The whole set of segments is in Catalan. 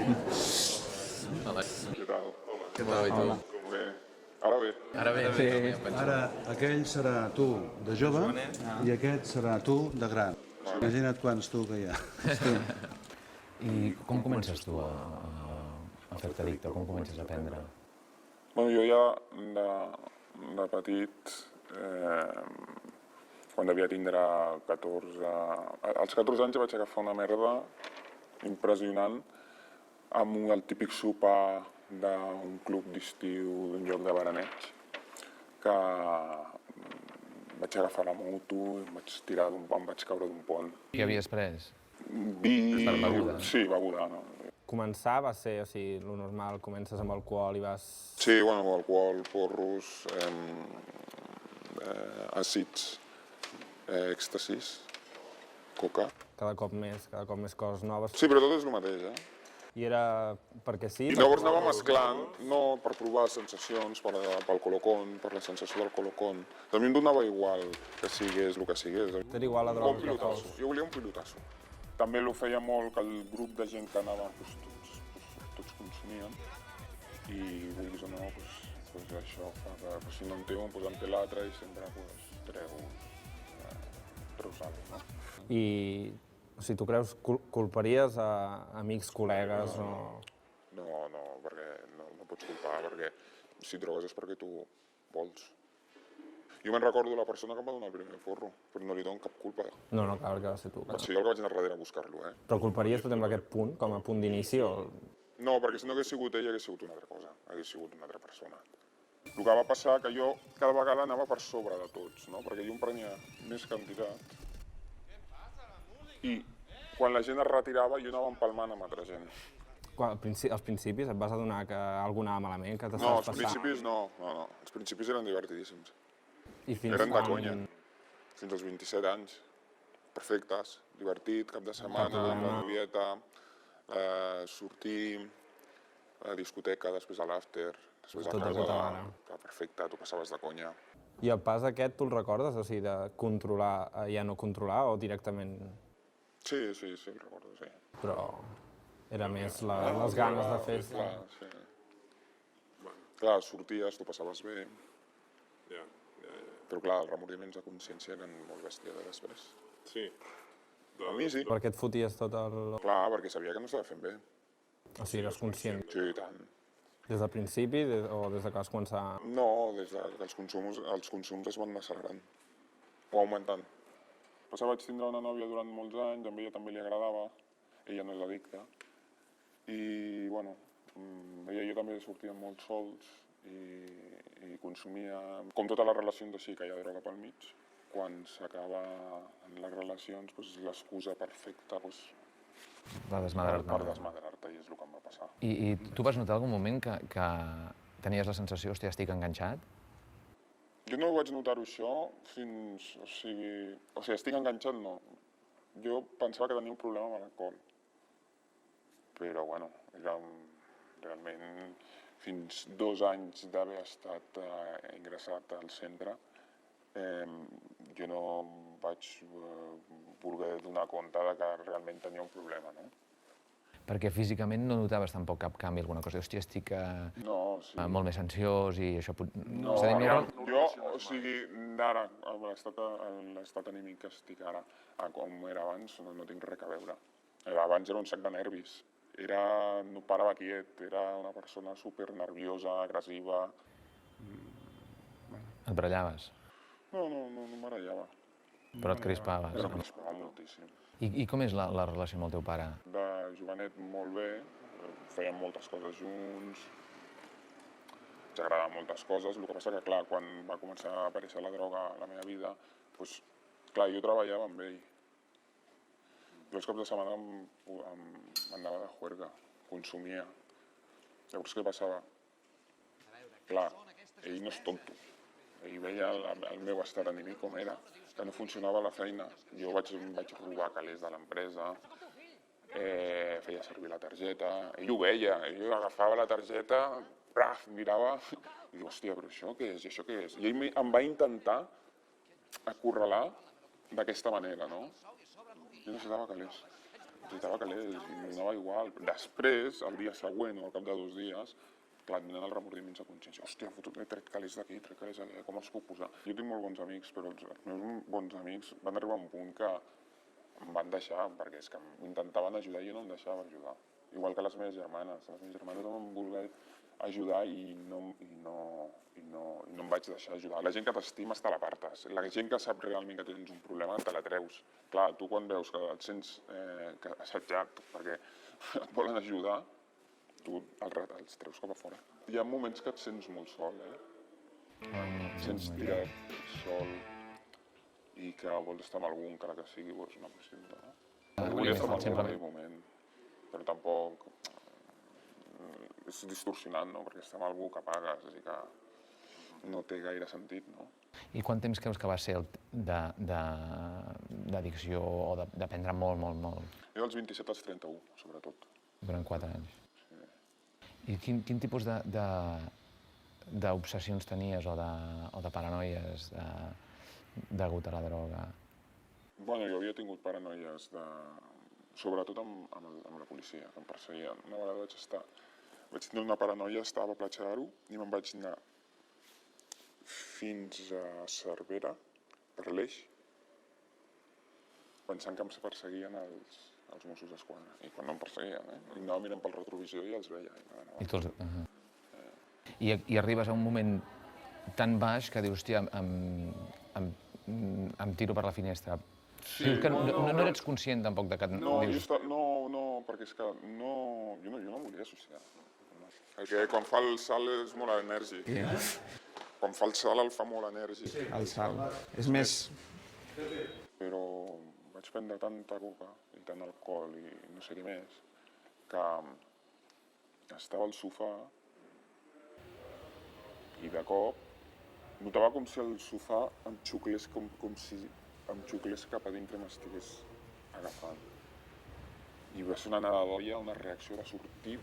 Què tal? Què tal? Com bé? Ara bé. Ara bé, Sí, penso. ara aquell serà tu de jove i aquest serà tu de gran. Imagina't quants tu que hi ha. I com comences tu a fer-te addicte? Com comences a aprendre? Bueno, jo ja de petit, quan devia tindre 14... Als 14 anys vaig agafar una merda impressionant amb el típic sopar d'un club d'estiu d'un lloc de veraneig, que vaig agafar la moto i em vaig caure d'un pont. Què havies pres? Vi... Per beguda? Sí, beguda, no? Començar va ser, o sigui, lo normal, comences amb alcohol i vas... Sí, bueno, alcohol, porros, àcids, èxtasis, coca. cada cop més coses noves. Sí, però tot és el mateix, I era perquè sí? I llavors anava mesclant, no per provar sensacions, pel colocón, per la sensació del colocón. A mi em donava igual que sigués el que sigués. T'era igual la Un droga que pilotasso, fos. jo volia un pilotasso. També ho feia molt que el grup de gent que anava, tots consumien, i vulguis o no, això fa que si no en té un, en té l'altre i sempre treus alguna cosa, no? I, o sigui, tu creus, culparies a amics, col·legues o... No, perquè no pots culpar, perquè si et drogues és perquè tu vols. Jo me'n recordo la persona que em va donar el primer porro, però no li dono cap culpa. No, clar, que va ser tu. Vaig ser jo el que vaig anar darrere a buscar-lo, Però culparies tu també aquest punt, com a punt d'inici? O... No, perquè si no hagués sigut ell, hagués sigut una altra cosa, hagués sigut una altra persona. El que va passar que jo cada vegada anava per sobre de tots, no? Perquè jo em prenia més quantitat i quan la gent es retirava jo anava empalmant amb altra gent. Als principis et vas adonar que alguna anava malament, que No, t'estaves els passant? principis no. Els principis eren divertidíssims. I fins Eren de quan- conya. Fins als 27 anys. Perfectes, divertit, cap de setmana, amb la novieta, sortir a la discoteca, després a l'after, després a Tot de casa. puta mare. Perfecte, tu passaves de conya. I el pas aquest tu el recordes? O sigui, de controlar a ja no controlar o directament... Sí, el recordo, sí. Però era més les ganes de festa. Clar, sí. Clar, sorties, tu passaves bé. Però clar, els remordiments de consciència eren molt bèstia de després. Sí. A mi sí. Perquè et foties tot el... Clar, perquè sabia que no estava fent bé. O sigui, eres conscient. Sí, i tant. Des del principi o des de que vas començar... No, des que els consums es van accelerant o augmentant. Passava, vaig tindre una nòvia durant molts anys, a ella també li agradava, ella no és addicta. I, bueno, ella i jo també sortíem molt sols i consumia... Com totes les relacions així, que hi ha droga pel mig, quan s'acaba en les relacions, és l'excusa perfecta De desmadrar-te. per desmadrar-te, i és el que em va passar. I tu vas notar algun moment que tenies la sensació, hòstia, estic enganxat? Jo no vaig notar-ho això fins... O sigui, estic enganxat, no. Jo pensava que tenia un problema amb l'alcohol. Però, bueno, realment, fins 2 anys d'haver estat ingressat al centre, jo no em vaig voler donar compte que realment tenia un problema, no? Perquè físicament no notaves tampoc cap canvi, alguna cosa. Hòstia, estic molt més ansiós i això... No, jo, o sigui, d'ara, amb l'estat anímic que estic ara, com era abans, no tinc res a veure. Abans era un sac de nervis. No parava quiet, era una persona super nerviosa, agressiva. Et barallaves, No m'arrellava. però et crispaves. Em crispava moltíssim. I com és la relació amb el teu pare? De jovenet molt bé, fèiem moltes coses junts, ens agradaven moltes coses, el que passa que, clar, quan va començar a aparèixer la droga a la meva vida, doncs, clar, jo treballava amb ell. Jo els caps de setmana m'anava de juerga, consumia. Llavors què passava? Clar, ell no és tonto. Ell veia el meu estat anímic com era, que no funcionava la feina. Jo vaig robar calés de l'empresa, feia servir la targeta, ell ho veia, ell agafava la targeta, mirava, i diu, hòstia, però això què és? I això què és? I ell em va intentar acorralar d'aquesta manera, no? Jo necessitava calés. necessitava calés, i li donava igual. Després, el dia següent o al cap de 2 dies, clar, et venen els remordiments de consciència. Hòstia, he tret calés d'aquí, he tret calés allà, com els puc posar? Jo tinc molt bons amics, però els meus bons amics van arribar a un punt que em van deixar, perquè és que m'intentaven ajudar i jo no em deixava ajudar. Igual que les meves germanes no em volien ajudar i no em vaig deixar ajudar. La gent que t'estima te l'apartes. La gent que sap realment que tens un problema te la treus. Clar, tu quan veus que et sents assetjat perquè et volen ajudar, tu els treus cap a fora. Hi ha moments que et sents molt sol, Et sents tirat sol i que vols estar amb algú, encara que sigui una prostituta, no? Volia estar amb algú en aquell moment, però tampoc és distorsionat, no? Perquè estar amb algú que pagues, així que no té gaire sentit, no? I quant temps creus que va ser d'addicció o de prendre molt, molt, molt? Jo dels 27 als 31, sobretot. Durant 4 anys. I quin tipus d'obsessions tenies o de paranoies degut a la droga? Bueno, jo havia tingut paranoies, sobretot amb la policia, que em perseguien. Una vegada vaig tenir una paranoia, estava a Platja d'Aro i me'n vaig anar fins a Cervera, per l'Eix, pensant que em perseguien els Mossos d'Esquadra. I quan no em perseguien, I anava mirant pel retrovisor i els veia. I arribes a un moment tan baix que dius, hòstia, em tiro per la finestra. Sí, que no eres conscient tampoc de que... No, perquè és que jo no volia suïcidar. Perquè quan fa el salt és molt enèrgic. Quan fa el salt el fa molt enèrgic. El salt. És més... Però vaig prendre tanta coca i tant alcohol i no sé què més, que estava al sofà i de cop notava com si el sofà em xuclés, com si em xuclés cap a dintre i m'estigués agafant. I va ser una anada d'olla, una reacció de sortir,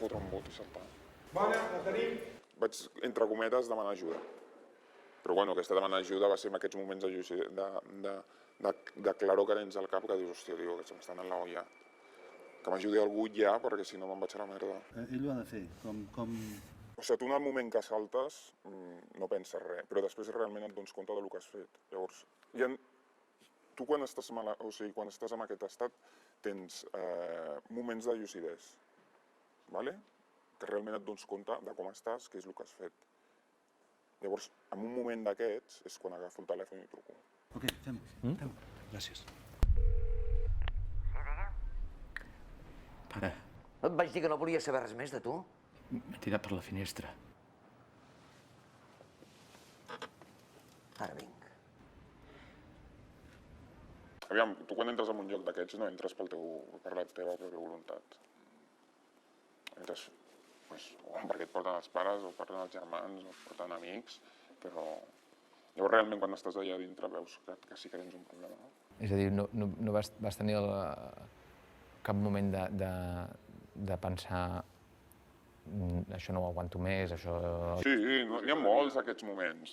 fotre un bot i saltar. Bona, la tenim. Vaig, entre cometes, demanar ajuda. Però bueno, aquesta demanar ajuda va ser en aquests moments de claror que tens al cap que dius, hòstia, tio, que se m'està anant la olla. Que m'ajudi algú ja, perquè si no me'n vaig a la merda. Ell ho ha de fer, com... O sigui, tu en el moment que saltes no penses res, però després realment et dones compte del que has fet. Llavors, tu quan estàs quan estàs en aquest estat tens moments de llucidesa, ¿vale? Que realment et dones compte de com estàs, què és el que has fet. Llavors, en un moment d'aquests és quan agafo el telèfon i truco. Ok, fem-ho. Gràcies. Pare, No et vaig dir que no volia saber res més de tu? m'he tirat per la finestra. Ara vinc. Aviam, tu quan entres en un lloc d'aquests no entres per la teva pròpia voluntat. Entres o perquè et porten els pares, o et porten els germans, o et porten amics, però llavors realment quan estàs allà dintre veus que sí que tens un problema, no? És a dir, no vas tenir cap moment de pensar això no ho aguanto més, això... Sí, n'hi ha molts d'aquests moments,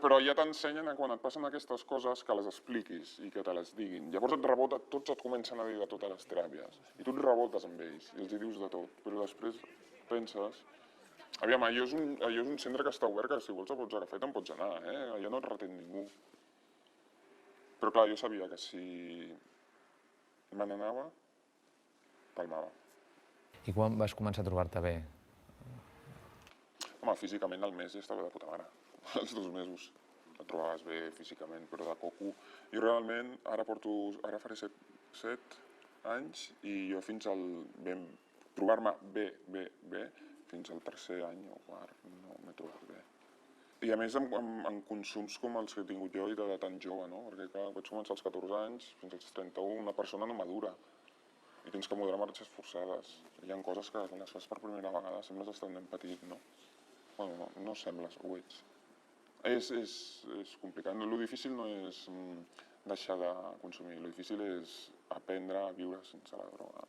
però ja t'ensenyen quan et passen aquestes coses que les expliquis i que te les diguin. Llavors tots et comencen a dir de totes les teràpies i tu et rebotes amb ells i els dius de tot, però després penses... Aviam, allò és un centre que està obert, que si vols el pots agafar i te'n pots anar, allà no et retén ningú. Però clar, jo sabia que si me n'anava, palmava. I quan vas començar a trobar-te bé? Home, físicament al mes ja estava de puta mare. Els 2 mesos et trobaves bé físicament, però de coco... Jo realment ara faré 7 anys i jo fins al... trobar-me bé, fins al 3è any o quart no m'he trobat bé. I a més en consums com els que he tingut jo i de tan jove, no? Perquè clar, vaig començar als 14 anys, fins als 31, una persona no madura. I tens que moderar marxes forçades. Hi ha coses que quan les fas per primera vegada sembles estar un nen petit, no? Bueno, no sembles, ho ets. És complicat. Lo difícil no és deixar de consumir, lo difícil és aprendre a viure sense la droga.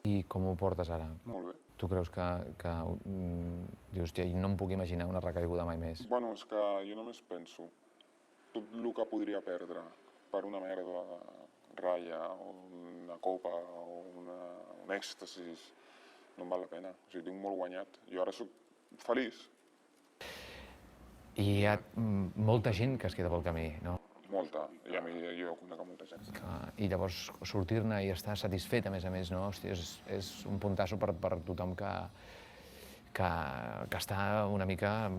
I com ho portes ara? Molt bé. Tu creus que dius, hòstia, no em puc imaginar una recaiguda mai més? Bueno, és que jo només penso tot el que podria perdre per una merda ratlla o una copa o un èxtasis, no em val la pena. O sigui, tinc molt guanyat. Jo ara sóc feliç. I hi ha molta gent que es queda pel camí, no? Molta. I a mi jo conec amb molta gent. I llavors sortir-ne i estar satisfet, a més, no? Hòstia, és un puntasso per tothom que està una mica,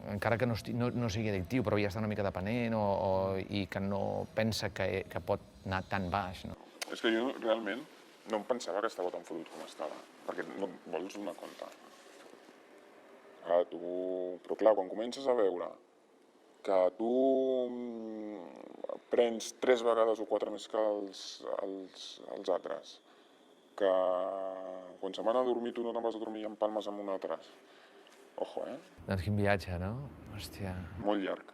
encara que no sigui addictiu, però ja està una mica depenent i que no pensa que pot anar tan baix, no? És que jo realment no em pensava que estava tan fotut com estava, perquè no vols donar compte. Però clar, quan comences a veure que tu prens 3 vegades o 4 més que els altres, que quan se'n van a dormir tu no te'n vas a dormir i empalmes amb un altre. Ojo, Doncs quin viatge, no? Hòstia. Molt llarg.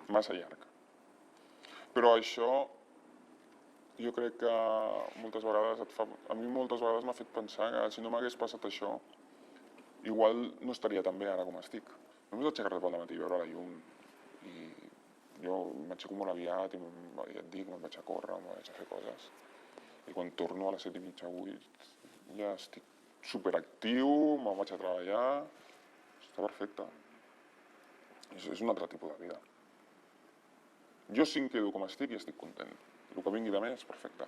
Massa llarg. Però això jo crec que moltes vegades a mi moltes vegades m'ha fet pensar que si no m'hagués passat això, igual no estaria tan bé ara com estic. Només aixecar-te pel matí i veure la llum. I jo m'aixeco molt aviat i ja et dic, me'n vaig a córrer, me'n vaig a fer coses. I quan torno a les 7:30, 8, ja estic superactiu, me'n vaig a treballar, està perfecte. És un altre tipus de vida. Jo sí em quedo com estic i estic content. El que vingui de més, perfecte.